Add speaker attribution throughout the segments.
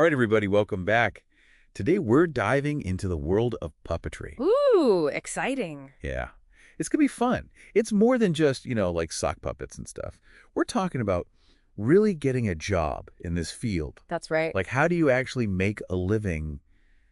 Speaker 1: All right, everybody, welcome back. Today, we're diving into the world of puppetry.
Speaker 2: Ooh, exciting.
Speaker 1: Yeah, it's going to be fun. It's more than just, like sock puppets and stuff. We're talking about really getting a job in this field.
Speaker 2: That's right.
Speaker 1: Like, how do you actually make a living,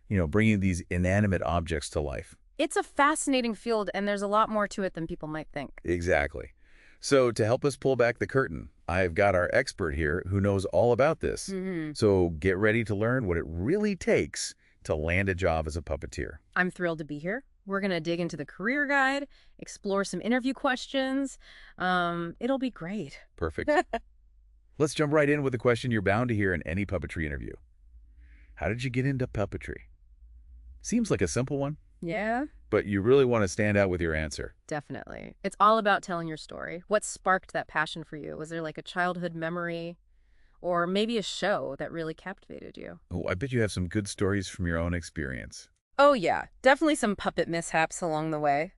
Speaker 1: bringing these inanimate objects to life?
Speaker 2: It's a fascinating field, and there's a lot more to it than people might think.
Speaker 1: Exactly. So to help us pull back the curtain, I've got our expert here who knows all about this. So get ready to learn what it really takes to land a job as a puppeteer.
Speaker 2: I'm thrilled to be here. We're going to dig into the career guide, explore some interview questions. It'll be great.
Speaker 1: Perfect. Let's jump right in with the question you're bound to hear in any puppetry interview. How did you get into puppetry? Seems like a simple one,
Speaker 2: Yeah,
Speaker 1: but you really want to stand out with your answer.
Speaker 2: definitely. It's all about telling your story. What sparked that passion for you? Was there like a childhood memory or maybe a show that really captivated you?
Speaker 1: Oh, I bet you have some good stories from your own experience.
Speaker 2: Oh yeah, definitely some puppet mishaps along the way.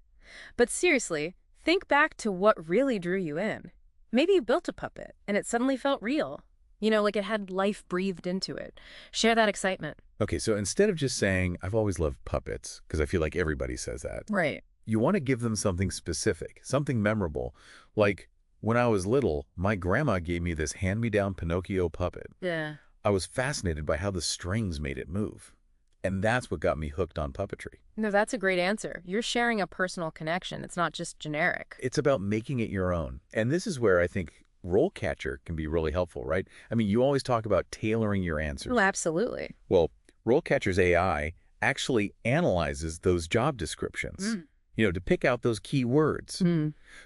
Speaker 2: But seriously, think back to what really drew you in. Maybe you built a puppet and it suddenly felt real. Like it had life breathed into it. Share that excitement.
Speaker 1: Okay, so instead of just saying, I've always loved puppets, because I feel like everybody says that,
Speaker 2: Right.
Speaker 1: you want to give them something specific, something memorable. Like, when I was little, my grandma gave me this hand-me-down Pinocchio puppet.
Speaker 2: Yeah.
Speaker 1: I was fascinated by how the strings made it move. And that's what got me hooked on puppetry.
Speaker 2: No, that's a great answer. You're sharing a personal connection. It's not just generic.
Speaker 1: It's about making it your own. And this is where I think RoleCatcher can be really helpful, right? I mean, you always talk about tailoring your answers.
Speaker 2: Well, absolutely.
Speaker 1: Well, RoleCatcher's AI actually analyzes those job descriptions, to pick out those key words.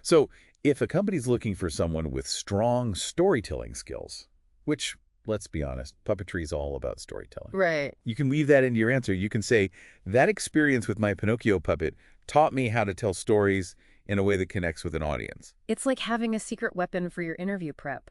Speaker 1: So if a company's looking for someone with strong storytelling skills, which, let's be honest, puppetry is all about storytelling.
Speaker 2: Right.
Speaker 1: You can weave that into your answer. You can say, that experience with my Pinocchio puppet taught me how to tell stories in a way that connects with an audience.
Speaker 2: It's like having a secret weapon for your interview prep.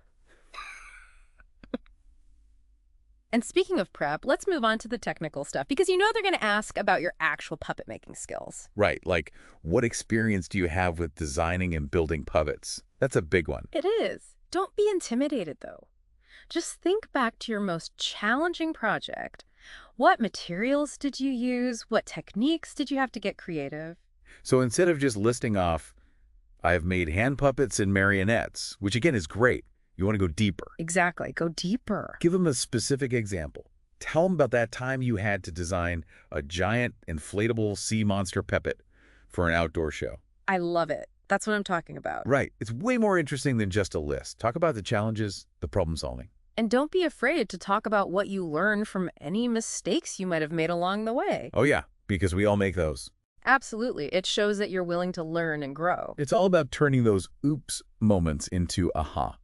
Speaker 2: And speaking of prep, let's move on to the technical stuff, because they're going to ask about your actual puppet making skills.
Speaker 1: Right, like what experience do you have with designing and building puppets? That's a big one.
Speaker 2: It is. Don't be intimidated, though. Just think back to your most challenging project. What materials did you use? What techniques did you have to get creative?
Speaker 1: So instead of just listing off, I've made hand puppets and marionettes, which again is great. You want to go deeper.
Speaker 2: Exactly. Go deeper.
Speaker 1: Give them a specific example. Tell them about that time you had to design a giant inflatable sea monster puppet for an outdoor show.
Speaker 2: I love it. That's what I'm talking about.
Speaker 1: Right. It's way more interesting than just a list. Talk about the challenges, the problem solving.
Speaker 2: And don't be afraid to talk about what you learned from any mistakes you might have made along the way.
Speaker 1: Oh yeah, because we all make those.
Speaker 2: Absolutely. It shows that you're willing to learn and grow.
Speaker 1: It's all about turning those oops moments into aha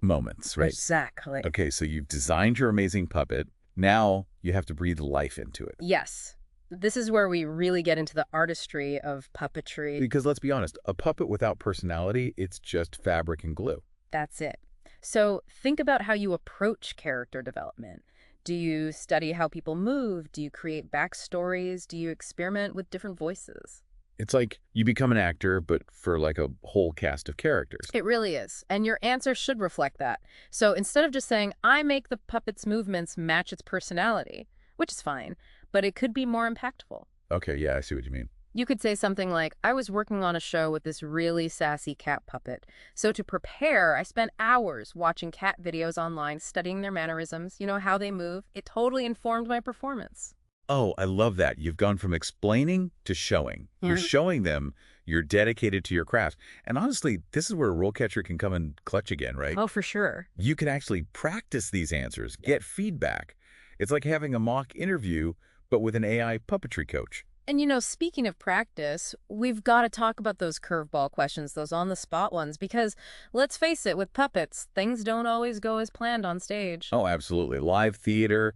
Speaker 1: moments, right?
Speaker 2: Exactly.
Speaker 1: Okay, so you've designed your amazing puppet. Now you have to breathe life into it.
Speaker 2: Yes. This is where we really get into the artistry of puppetry.
Speaker 1: Because let's be honest, a puppet without personality, it's just fabric and glue.
Speaker 2: That's it. So think about how you approach character development. Do you study how people move? Do you create backstories? Do you experiment with different voices?
Speaker 1: It's like you become an actor, but for like a whole cast of characters.
Speaker 2: It really is. And your answer should reflect that. So instead of just saying, I make the puppet's movements match its personality, which is fine, but it could be more impactful.
Speaker 1: Okay, yeah, I see what you mean.
Speaker 2: You could say something like, I was working on a show with this really sassy cat puppet. So to prepare, I spent hours watching cat videos online, studying their mannerisms, how they move. It totally informed my performance.
Speaker 1: Oh, I love that. You've gone from explaining to showing. You're showing them you're dedicated to your craft. And honestly, this is where RoleCatcher can come in clutch again, right?
Speaker 2: Oh, for sure.
Speaker 1: You can actually practice these answers, get feedback. It's like having a mock interview, but with an AI puppetry coach.
Speaker 2: And speaking of practice, we've got to talk about those curveball questions, those on-the-spot ones, because let's face it, with puppets, things don't always go as planned on stage.
Speaker 1: Oh, absolutely. Live theater,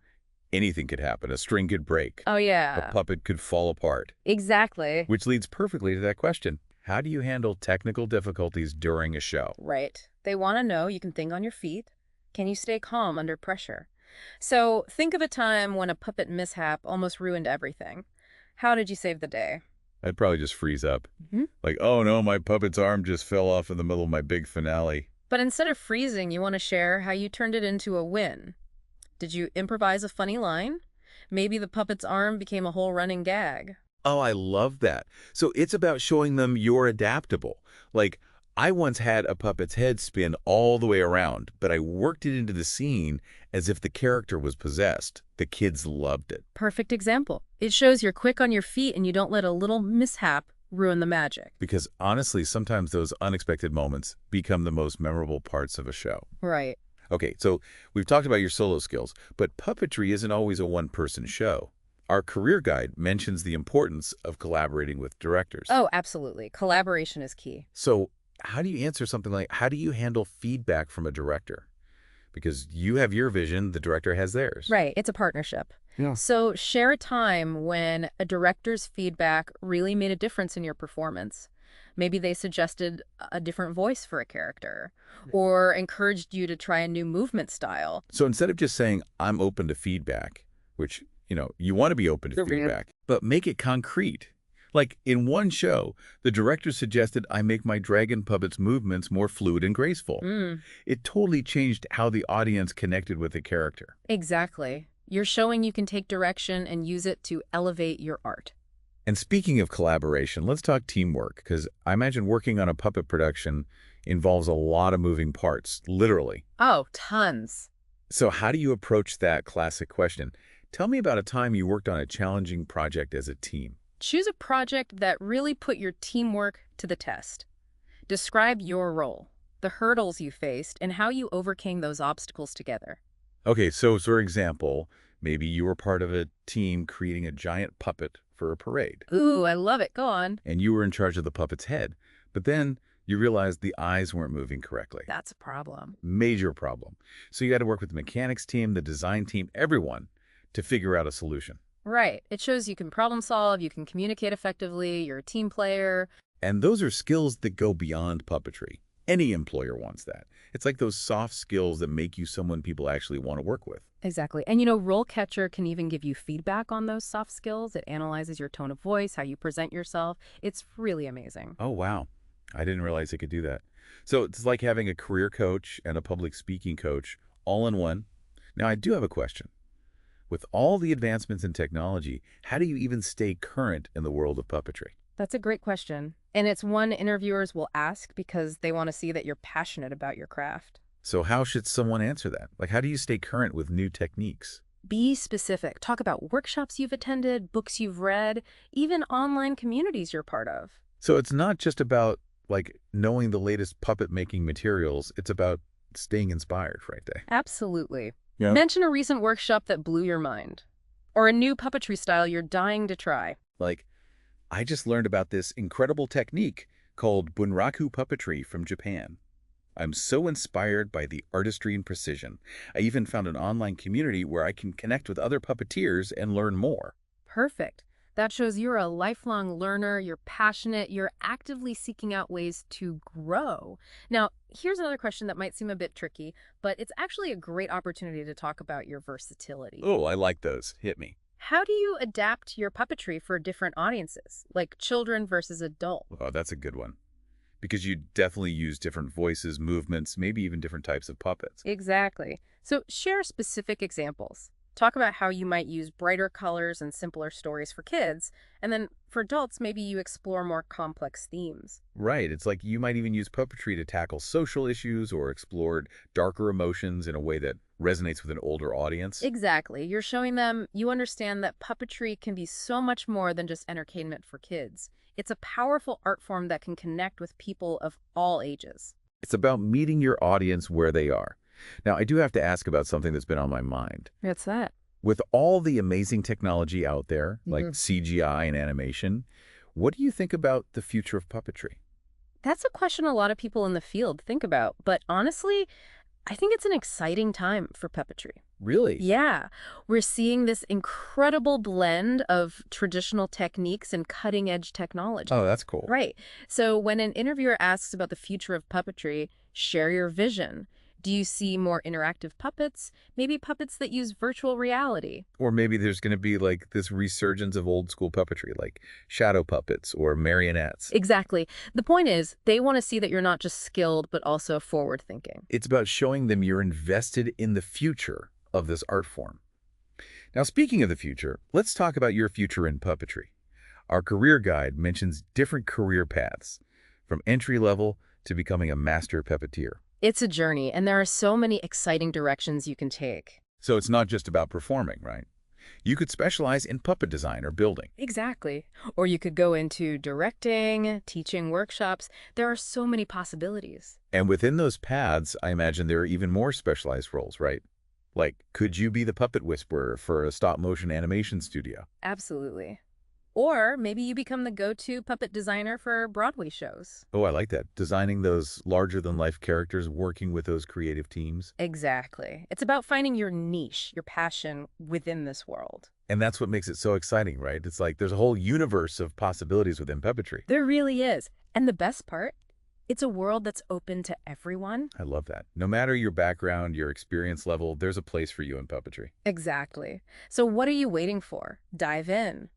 Speaker 1: anything could happen. A string could break.
Speaker 2: Oh, yeah.
Speaker 1: A puppet could fall apart.
Speaker 2: Exactly.
Speaker 1: Which leads perfectly to that question. How do you handle technical difficulties during a show?
Speaker 2: Right. They want to know you can think on your feet. Can you stay calm under pressure? So think of a time when a puppet mishap almost ruined everything. How did you save the day?
Speaker 1: I'd probably just freeze up. Like, oh no, my puppet's arm just fell off in the middle of my big finale.
Speaker 2: But instead of freezing, you want to share how you turned it into a win. Did you improvise a funny line? Maybe the puppet's arm became a whole running gag.
Speaker 1: Oh, I love that. So it's about showing them you're adaptable. Like, I once had a puppet's head spin all the way around, but I worked it into the scene as if the character was possessed. The kids loved it.
Speaker 2: Perfect example. It shows you're quick on your feet and you don't let a little mishap ruin the magic.
Speaker 1: Because honestly, sometimes those unexpected moments become the most memorable parts of a show.
Speaker 2: Right.
Speaker 1: Okay, so we've talked about your solo skills, but puppetry isn't always a one-person show. Our career guide mentions the importance of collaborating with directors.
Speaker 2: Oh, absolutely. Collaboration is key.
Speaker 1: So how do you answer something like, how do you handle feedback from a director? Because you have your vision, the director has theirs.
Speaker 2: Right. It's a partnership.
Speaker 1: Yeah.
Speaker 2: So share a time when a director's feedback really made a difference in your performance. Maybe they suggested a different voice for a character or encouraged you to try a new movement style.
Speaker 1: So instead of just saying, I'm open to feedback, which, you want to be open to feedback, but make it concrete. Like in one show, the director suggested I make my dragon puppet's movements more fluid and graceful. It totally changed how the audience connected with the character.
Speaker 2: Exactly. You're showing you can take direction and use it to elevate your art.
Speaker 1: And speaking of collaboration, let's talk teamwork, because I imagine working on a puppet production involves a lot of moving parts, literally.
Speaker 2: Oh, tons.
Speaker 1: So how do you approach that classic question? Tell me about a time you worked on a challenging project as a team.
Speaker 2: Choose a project that really put your teamwork to the test. Describe your role, the hurdles you faced, and how you overcame those obstacles together.
Speaker 1: Okay, so for example, maybe you were part of a team creating a giant puppet for a parade.
Speaker 2: Ooh, I love it. Go on.
Speaker 1: And you were in charge of the puppet's head. But then you realized the eyes weren't moving correctly.
Speaker 2: That's a problem.
Speaker 1: Major problem. So you had to work with the mechanics team, the design team, everyone to figure out a solution.
Speaker 2: Right. It shows you can problem solve, you can communicate effectively, you're a team player.
Speaker 1: And those are skills that go beyond puppetry. Any employer wants that. It's like those soft skills that make you someone people actually want to work with.
Speaker 2: Exactly. And RoleCatcher can even give you feedback on those soft skills. It analyzes your tone of voice, how you present yourself. It's really amazing.
Speaker 1: Oh, wow. I didn't realize it could do that. So it's like having a career coach and a public speaking coach all in one. Now, I do have a question. With all the advancements in technology, how do you even stay current in the world of puppetry?
Speaker 2: That's a great question. And it's one interviewers will ask because they want to see that you're passionate about your craft.
Speaker 1: So how should someone answer that? Like, how do you stay current with new techniques?
Speaker 2: Be specific. Talk about workshops you've attended, books you've read, even online communities you're part of.
Speaker 1: So it's not just about, like, knowing the latest puppet-making materials. It's about staying inspired, right there.
Speaker 2: Absolutely.
Speaker 1: Yeah.
Speaker 2: Mention a recent workshop that blew your mind. Or a new puppetry style you're dying to try.
Speaker 1: Like, I just learned about this incredible technique called bunraku puppetry from Japan. I'm so inspired by the artistry and precision. I even found an online community where I can connect with other puppeteers and learn more.
Speaker 2: Perfect. That shows you're a lifelong learner, you're passionate, you're actively seeking out ways to grow. Now, here's another question that might seem a bit tricky, but it's actually a great opportunity to talk about your versatility.
Speaker 1: Oh, I like those. Hit me.
Speaker 2: How do you adapt your puppetry for different audiences, like children versus adults?
Speaker 1: Oh, that's a good one. Because you definitely use different voices, movements, maybe even different types of puppets.
Speaker 2: Exactly. So share specific examples. Talk about how you might use brighter colors and simpler stories for kids. And then for adults, maybe you explore more complex themes.
Speaker 1: Right. It's like you might even use puppetry to tackle social issues or explore darker emotions in a way that resonates with an older audience.
Speaker 2: Exactly. You're showing them you understand that puppetry can be so much more than just entertainment for kids. It's a powerful art form that can connect with people of all ages.
Speaker 1: It's about meeting your audience where they are. Now, I do have to ask about something that's been on my mind.
Speaker 2: What's that?
Speaker 1: With all the amazing technology out there, like CGI and animation, what do you think about the future of puppetry?
Speaker 2: That's a question a lot of people in the field think about. But honestly, I think it's an exciting time for puppetry.
Speaker 1: Really?
Speaker 2: Yeah. We're seeing this incredible blend of traditional techniques and cutting-edge technology.
Speaker 1: Oh, that's cool.
Speaker 2: Right. So when an interviewer asks about the future of puppetry, share your vision. Do you see more interactive puppets? Maybe puppets that use virtual reality?
Speaker 1: Or maybe there's going to be like this resurgence of old school puppetry, like shadow puppets or marionettes.
Speaker 2: Exactly. The point is, they want to see that you're not just skilled, but also forward-thinking.
Speaker 1: It's about showing them you're invested in the future, of this art form. Now, speaking of the future, let's talk about your future in puppetry. Our career guide mentions different career paths, from entry level to becoming a master puppeteer.
Speaker 2: It's a journey, and there are so many exciting directions you can take.
Speaker 1: So it's not just about performing, right? You could specialize in puppet design or building.
Speaker 2: Exactly. Or you could go into directing, teaching workshops. There are so many possibilities.
Speaker 1: And within those paths, I imagine there are even more specialized roles, right? Like, could you be the puppet whisperer for a stop-motion animation studio?
Speaker 2: Absolutely. Or maybe you become the go-to puppet designer for Broadway shows.
Speaker 1: Oh, I like that. Designing those larger-than-life characters, working with those creative teams.
Speaker 2: Exactly. It's about finding your niche, your passion within this world.
Speaker 1: And that's what makes it so exciting, right? It's like there's a whole universe of possibilities within puppetry.
Speaker 2: There really is. And the best part, it's a world that's open to everyone.
Speaker 1: I love that. No matter your background, your experience level, there's a place for you in puppetry.
Speaker 2: Exactly. So what are you waiting for? Dive in.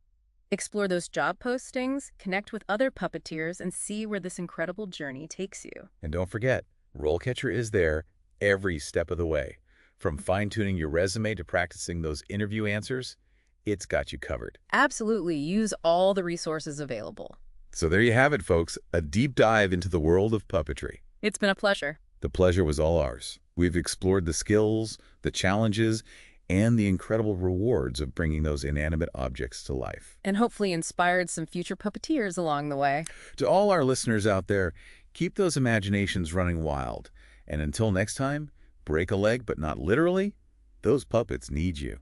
Speaker 2: Explore those job postings, connect with other puppeteers, and see where this incredible journey takes you.
Speaker 1: And don't forget, RoleCatcher is there every step of the way. From fine-tuning your resume to practicing those interview answers, it's got you covered.
Speaker 2: Absolutely. Use all the resources available.
Speaker 1: So there you have it, folks, a deep dive into the world of puppetry.
Speaker 2: It's been a pleasure.
Speaker 1: The pleasure was all ours. We've explored the skills, the challenges, and the incredible rewards of bringing those inanimate objects to life.
Speaker 2: And hopefully inspired some future puppeteers along the way.
Speaker 1: To all our listeners out there, keep those imaginations running wild. And until next time, break a leg but not literally, those puppets need you.